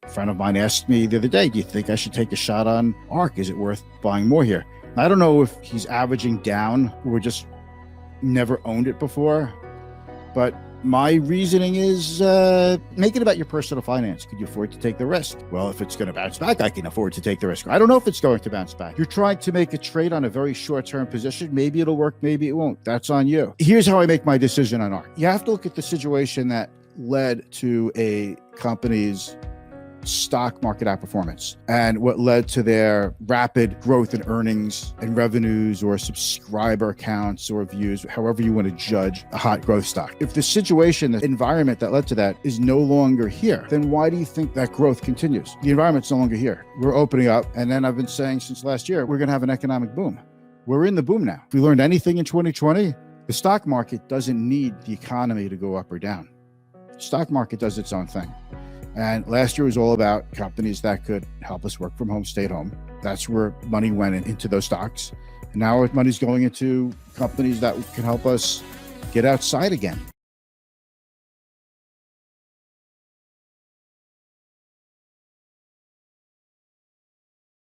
A friend of mine asked me the other day, do you think I should take a shot on ARK? Is it worth buying more here? I don't know if he's averaging down or just never owned it before, but my reasoning is make it about your personal finance. Could you afford to take the risk? Well, if it's going to bounce back, I can afford to take the risk. I don't know if it's going to bounce back. You're trying to make a trade on a very short-term position. Maybe it'll work, maybe it won't. That's on you. Here's how I make my decision on ARK. You have to look at the situation that led to a company's stock market outperformance and what led to their rapid growth in earnings and revenues or subscriber counts or views, however you want to judge a hot growth stock. If the situation, the environment that led to that is no longer here, then why do you think that growth continues? The environment's no longer here. We're opening up. And then I've been saying since last year, we're going to have an economic boom. We're in the boom now. If we learned anything in 2020, the stock market doesn't need the economy to go up or down. The stock market does its own thing. And last year was all about companies that could help us work from home, stay at home. That's where money went into those stocks. And now money's going into companies that can help us get outside again.